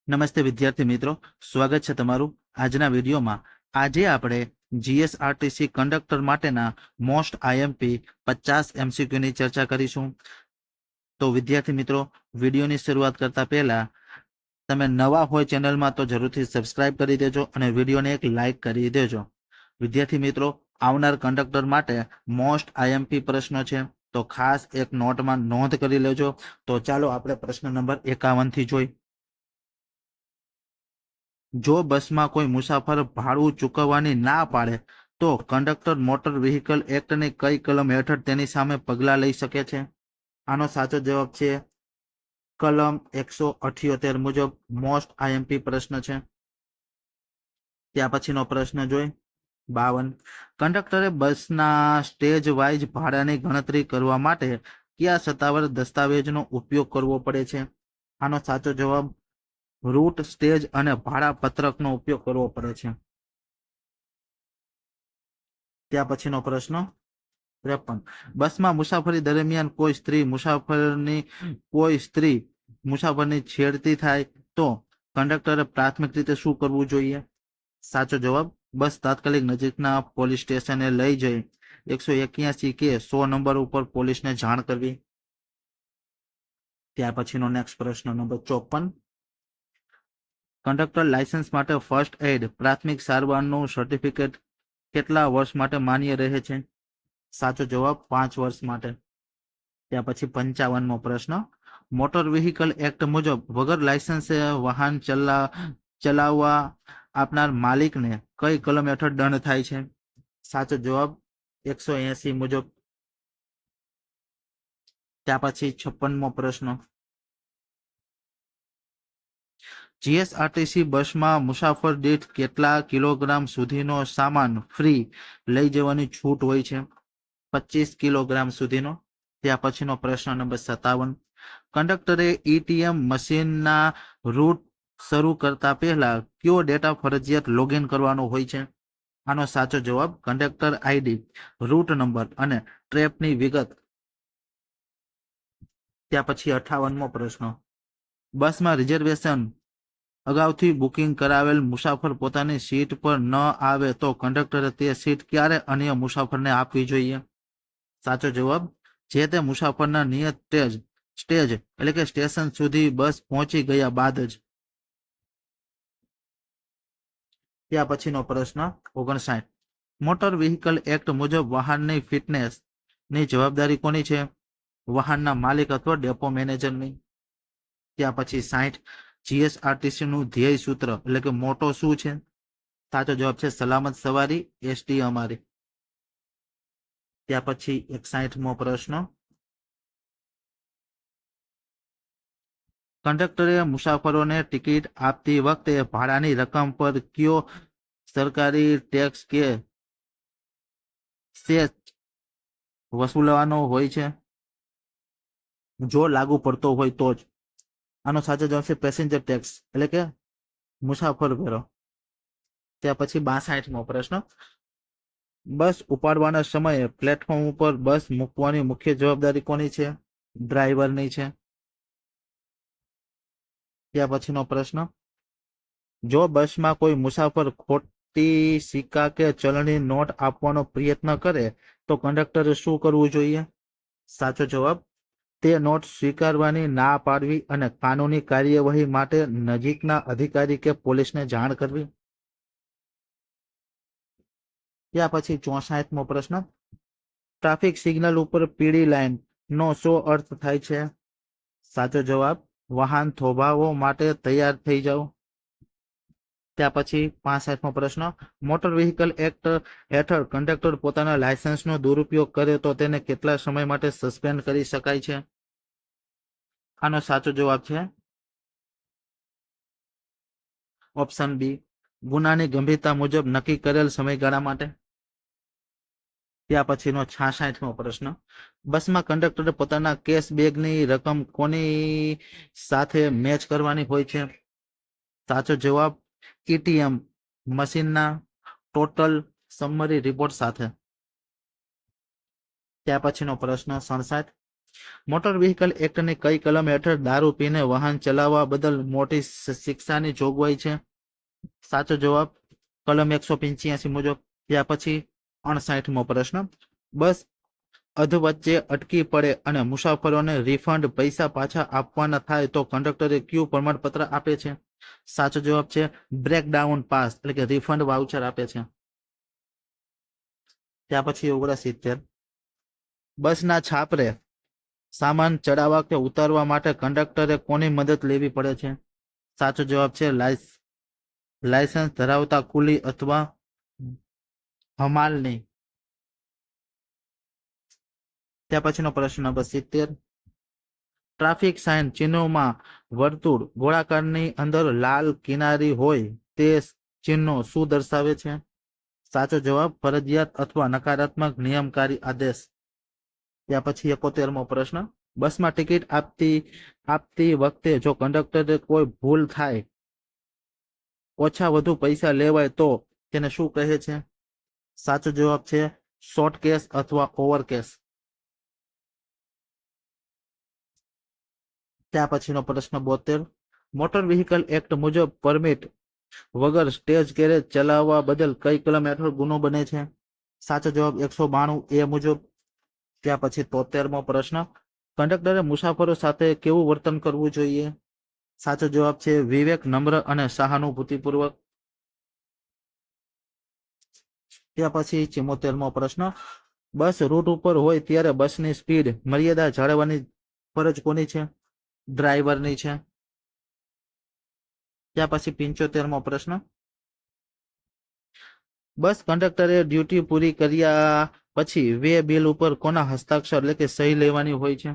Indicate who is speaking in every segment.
Speaker 1: નમસ્તે વિદ્યાર્થી મિત્રો, સ્વાગત છે તમારું આજના વિડીયોમાં। આજે આપણે જીએસઆરટીસી કંડક્ટર માટેના મોસ્ટ આઈએમપી 50 એમસીક્યુની ચર્ચા કરીશું। તો વિદ્યાર્થી મિત્રો, વિડીયોની શરૂઆત કરતા પહેલા તમે નવા હોય ચેનલમાં તો જરૂરથી સબસ્ક્રાઇબ કરી દેજો અને વિડીયોને એક લાઇક કરી દેજો। વિદ્યાર્થી મિત્રો, આવનાર કંડક્ટર માટે મોસ્ટ આઈએમપી પ્રશ્નો છે, તો ખાસ એક નોટમાં નોંધ કરી લેજો। તો ચાલો આપણે પ્રશ્ન નંબર 51 થી જોઈએ। જો બસમાં કોઈ મુસાફર ભાડું ચૂકવવાની ના પાડે તો કંડક્ટર મોટર વ્હીકલ એક્ટની કઈ કલમ હેઠળ તેની સામે પગલાં લઈ શકે છે? આનો સાચો જવાબ છે કલમ 178 મુજબ મોસ્ટ આઈએમપી પ્રશ્ન છે। ત્યાં પછીનો પ્રશ્ન જોઈ 52। કંડક્ટરે બસના સ્ટેજ વાઇઝ ભાડાની ગણતરી કરવા માટે કયા સત્તાવાર દસ્તાવેજનો ઉપયોગ કરવો પડે છે? આનો સાચો જવાબ રૂટ, સ્ટેજ અને ભાડા પત્રકનો ઉપયોગ કરવો પડે છે। ત્યાં પછીનો પ્રશ્ન 53। બસમાં મુસાફરી દરમિયાન કોઈ સ્ત્રી મુસાફરની છેડતી થાય તો કંડક્ટરે પ્રાથમિક રીતે શું કરવું જોઈએ? સાચો જવાબ બસ તાત્કાલિક નજીકના પોલીસ સ્ટેશને લઈ જઈ 181 કે 100 નંબર ઉપર પોલીસને જાણ કરવી। ત્યાર પછીનો નેક્સ્ટ પ્રશ્ન નંબર 54। કંડક્ટર લાયસન્સ માટે ફર્સ્ટ એડ પ્રાથમિક સારવારનું સર્ટિફિકેટ કેટલા વર્ષ માટે માન્ય રહે છે? સાચો જવાબ 5 વર્ષ માટે। ત્યાં પછી 55મો પ્રશ્ન। મોટર વ્હીકલ એક્ટ મુજબ વગર લાયસન્સે વાહન ચલાવવા આપનાર માલિકને કઈ કલમ હેઠળ દંડ થાય છે? સાચો જવાબ 180 મુજબ। ત્યાં પછી 56મો પ્રશ્ન। જીએસઆરટીસી બસમાં મુસાફર દીઠ કેટલા કિલોગ્રામ સુધીનો સામાન ફ્રી લઈ જવાની છૂટ હોય છે? 25 કિલોગ્રામ સુધીનો। ત્યાં પછીનો પ્રશ્ન નંબર 57। કંડક્ટરે ઈટીએમ મશીનના રૂટ શરૂ કરતા પહેલા કયો ડેટા ફરજિયાત લોગિન કરવાનો હોય છે? આનો સાચો જવાબ કંડક્ટર આઈડી, રૂટ નંબર અને ટ્રેપની વિગત। ત્યાં પછી 58મો પ્રશ્ન। બસમાં રિઝર્વેશન અગાઉથી બુકિંગ કરાવેલ મુસાફર પોતાની સીટ પર ન આવે તો કંડક્ટરે તે સીટ ક્યારે અન્ય મુસાફરને આપવી જોઈએ? સાચો જવાબ જે તે મુસાફરના નિયત સ્ટેજ એટલે કે સ્ટેશન સુધી બસ પહોંચી ગયા બાદ જ। ત્યાં પછીનો પ્રશ્ન 59। મોટર વ્હીકલ એક્ટ મુજબ વાહનની ફિટનેસ ની જવાબદારી કોની છે? વાહનના માલિક અથવા ડેપો મેનેજરની। ત્યાં પછી 60। જીએસઆરટીસી નું ધ્યેય સૂત્ર એટલે કે મોટો શું છે? સાચો જવાબ છે સલામત સવારી, એસટી અમારી। ત્યાં પછી 61મો પ્રશ્ન। કંડક્ટરે મુસાફરોને ટિકિટ આપતી વખતે ભાડાની રકમ પર કયો સરકારી ટેક્સ કે સેસ વસૂલવાનો હોય છે? જો લાગુ પડતો હોય તો જ। આનો સાચો જવાબ છે પેસેન્જર ટેક્સ એટલે કે મુસાફર વેરો। ત્યાં પછી 62મો પ્રશ્ન। બસ ઉપાડવાના સમયે પ્લેટફોર્મ ઉપર બસ મૂકવાની મુખ્ય જવાબદારી કોની છે? ડ્રાઈવરની છે। ત્યાં પછીનો પ્રશ્ન। જો બસમાં કોઈ મુસાફર ખોટી સિક્કા કે ચલણી નોટ આપવાનો પ્રયત્ન કરે તો કંડક્ટરે શું કરવું જોઈએ? સાચો જવાબ તે નોટ સ્વીકારવાની ના પાડવી અને કાનૂની કાર્યવાહી માટે નજીકના અધિકારી કે પોલીસને જાણ કરવી। ત્યાં પછી 64મો પ્રશ્ન। ટ્રાફિક સિગ્નલ ઉપર પીળી લાઈન નો શું અર્થ થાય છે? સાચો જવાબ વાહન થોભાવો માટે તૈયાર થઈ જાઓ। ત્યાં પછી 65મો પ્રશ્ન। મોટર વ્હીકલ એક્ટ હેઠળ કંડક્ટર પોતાના લાયસન્સનો દુરુપયોગ કરે તો તેને કેટલા સમય માટે સસ્પેન્ડ કરી શકાય છે? આનો સાચો જવાબ છે ઓપ્શન બી, ગુનાની ગંભીરતા મુજબ નક્કી કરેલ સમયગાળા માટે। ત્યાં પછીનો 66મો પ્રશ્ન। બસમાં કંડક્ટરે પોતાના કેશ બેગની રકમ કોની સાથે મેચ કરવાની હોય છે? સાચો જવાબ ઈટીએમ મશીનના ટોટલ સમરી રિપોર્ટ સાથે। ત્યાં પછીનો પ્રશ્ન 67। મોટર વ્હીકલ એક્ટની કઈ કલમ હેઠળ દારૂ પીને વાહન ચલાવવા બદલ મોટી શિક્ષાની જોગવાઈ છે? સાચો જવાબ કલમ 185 મુજબ. ત્યાર પછી 59મો પ્રશ્ન, બસ અધવચ્ચે અટકી પડે અને મુસાફરોને રિફંડ પૈસા પાછા આપવાના થાય તો કંડક્ટરે કયું પ્રમાણપત્ર આપે છે? સાચો જવાબ છે બ્રેકડાઉન પાસ એટલે કે રિફંડ વાઉચર આપે છે. ત્યાર પછી 69, બસના છાપરે સામાન ચડાવવા કે ઉતારવા માટે કંડક્ટરે કોની મદદ લેવી પડે છે? સાચો જવાબ છે લાયસન્સ ધરાવતા કુલી અથવા હમાલની. ત્યાર પછીનો પ્રશ્ન નંબર 70, ટ્રાફિક સાઇન ચિહ્નોમાં વર્તુળ ગોળાકારની અંદર લાલ કિનારી હોય તે ચિહ્નો શું દર્શાવે છે? સાચો જવાબ ફરજિયાત અથવા નકારાત્મક નિયમકારી આદેશ. ત્યાર પછી 71મો પ્રશ્ન, બસમાં ટિકિટ આપતી વખતે જો કંડક્ટરે કોઈ ભૂલ થાય, ઓછા વધુ પૈસા લેવાય તો તેને શું કહે છે? સાચો જવાબ છે શોર્ટ કેસ અથવા ઓવર કેસ. ત્યાર પછીનો પ્રશ્ન 72, મોટર વ્હીકલ એક્ટ મુજબ પરમિટ વગર સ્ટેજ ગેરેજ ચલાવવા બદલ કઈ કલમ હેઠળ ગુનો બને છે? સાચો જવાબ 192A મુજબ. ત્યાર પછી 73મો પ્રશ્ન, કંડક્ટરે મુસાફરો સાથે કેવું વર્તન કરવું જોઈએ? સાચો જવાબ છે વિવેક, નમ્ર અને સહાનુભૂતિપૂર્વક. ત્યાર પછી 74મો પ્રશ્ન, બસ રૂટ ઉપર હોય ત્યારે બસની સ્પીડ મર્યાદા જાળવવાની ફરજ કોની છે? ડ્રાઈવરની છે. ત્યાર પછી 75મો પ્રશ્ન, બસ કંડક્ટરે ડ્યુટી પૂરી કર્યા પછી વે બિલ ઉપર કોના હસ્તાક્ષર એટલે કે સહી લેવાની હોય છે?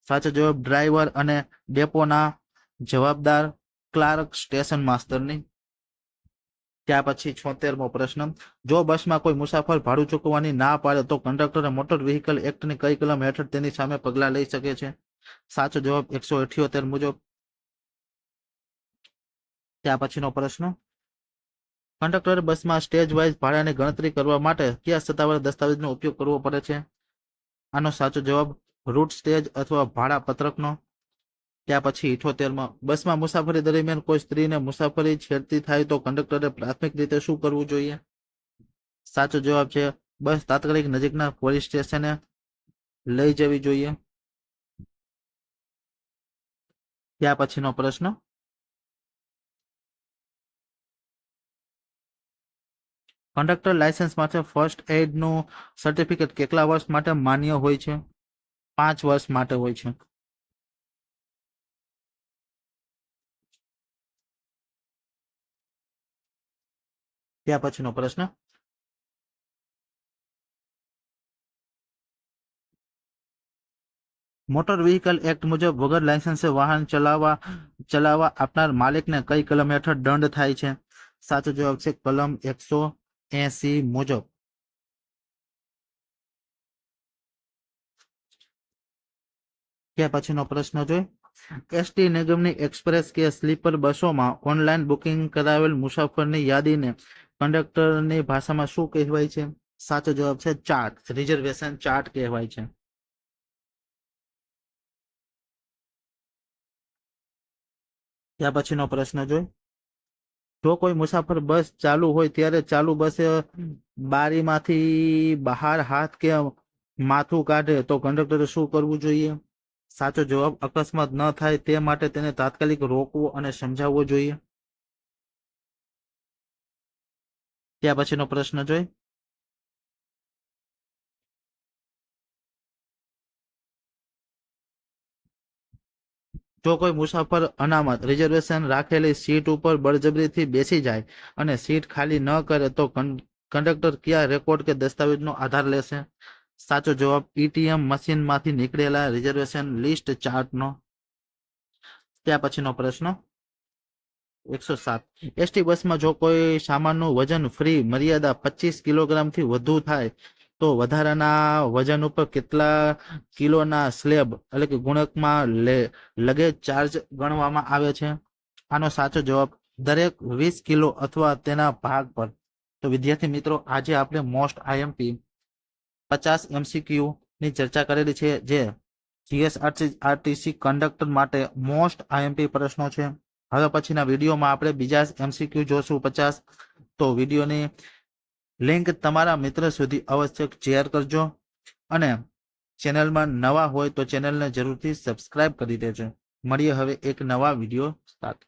Speaker 1: સાચો જવાબ ડ્રાઈવર અને ડેપોના જવાબદાર ક્લાર્ક સ્ટેશન માસ્ટરની. ત્યાર પછી 76મો પ્રશ્ન, જો બસમાં કોઈ મુસાફર ભાડું ચૂકવવાની ના પાડે તો કંડક્ટરે મોટર વ્હીકલ એક્ટની કઈ કલમ હેઠળ તેની સામે પગલાં લઈ શકે છે? સાચો જવાબ 178 મુજબ. ત્યાર પછીનો પ્રશ્ન, કંડક્ટરે બસમાં સ્ટેજ વાઇઝ ભાડાની ગણતરી કરવા માટે કયા સત્તાવાર દસ્તાવેજનો ઉપયોગ કરવો પડે છે? આનો સાચો જવાબ રૂટ સ્ટેજ અથવા ભાડા પત્રકનો. ત્યાર પછી 78માં, બસમાં મુસાફરી દરમિયાન કોઈ સ્ત્રીને મુસાફરી છેડતી થાય તો કંડક્ટરે પ્રાથમિક રીતે શું કરવું જોઈએ? સાચો જવાબ છે બસ તાત્કાલિક નજીકના પોલીસ સ્ટેશને લઈ જવી જોઈએ. ત્યાર પછીનો પ્રશ્ન, કંડક્ટર લાયસન્સ માટે ફર્સ્ટ એડનું સર્ટિફિકેટ કેટલા વર્ષ માટે માન્ય હોય છે? 5 વર્ષ માટે હોય છે. ત્યાર પછીનો પ્રશ્ન, મોટર વ્હીકલ એક્ટ મુજબ વગર લાયસન્સે વાહન ચલાવવા આપનાર માલિકને કઈ કલમ હેઠળ દંડ થાય છે? સાચો જવાબ છે કલમ 180 મુજબ. ત્યાર પછીનો પ્રશ્ન જોઈ, એસટી નિગમની એક્સપ્રેસ કે સ્લીપર બસોમાં ઓનલાઈન બુકિંગ કરાવેલ મુસાફરની યાદીને કંડક્ટરની ભાષામાં શું કહેવાય છે? સાચો જવાબ છે ચાર્ટ, રિઝર્વેશન ચાર્ટ કહેવાય છે. ત્યાર પછીનો પ્રશ્ન જોઈ, જો કોઈ મુસાફર બસ ચાલુ હોય ત્યારે ચાલુ બસે બારીમાંથી બહાર હાથ કે માથું કાઢે તો કંડક્ટરે શું કરવું જોઈએ? સાચો જવાબ અકસ્માત ન થાય તે માટે તેને તાત્કાલિક રોકવો અને સમજાવવો જોઈએ. ત્યાર પછીનો પ્રશ્ન જોઈ, જો કોઈ મુસાફર અનામત રિઝર્વેશન રાખેલી સીટ ઉપર બળજબરીથી બેસી જાય અને સીટ ખાલી ન કરે તો કંડક્ટર કયા રેકોર્ડ કે દસ્તાવેજનો આધાર લેશે? સાચો જવાબ ઈટીએમ મશીનમાંથી નીકળેલા રિઝર્વેશન લિસ્ટ ચાર્ટનો. ત્યાર પછીનો પ્રશ્ન 107, એસટી બસમાં જો કોઈ સામાનનું વજન ફ્રી મર્યાદા 25 કિલોગ્રામથી વધુ થાય તો વધારાના વજન ઉપર કેટલા કિલોના સ્લેબ એટલે કે ગુણકમાં લગેજ ચાર્જ ગણવામાં આવે છે? આનો સાચો જવાબ દરેક 20 કિલો અથવા તેના ભાગ પર. તો વિદ્યાર્થી મિત્રો, આજે આપણે મોસ્ટ આઈએમપી 50 MCQ ની ચર્ચા કરેલી છે, જે જીએસઆરટીસી કંડક્ટર માટે મોસ્ટ આઈએમપી પ્રશ્નો છે. હવે પછીના વિડીયોમાં આપણે બીજા એમસીક્યુ જોશું 50. તો વિડીયોની લિંક તમારા મિત્ર સુધી અવશ્ય શેર કરજો અને ચેનલમાં નવા હોય તો ચેનલને જરૂરથી સબસ્ક્રાઇબ કરી દેજો. મળીએ હવે એક નવા વિડીયો સાથે.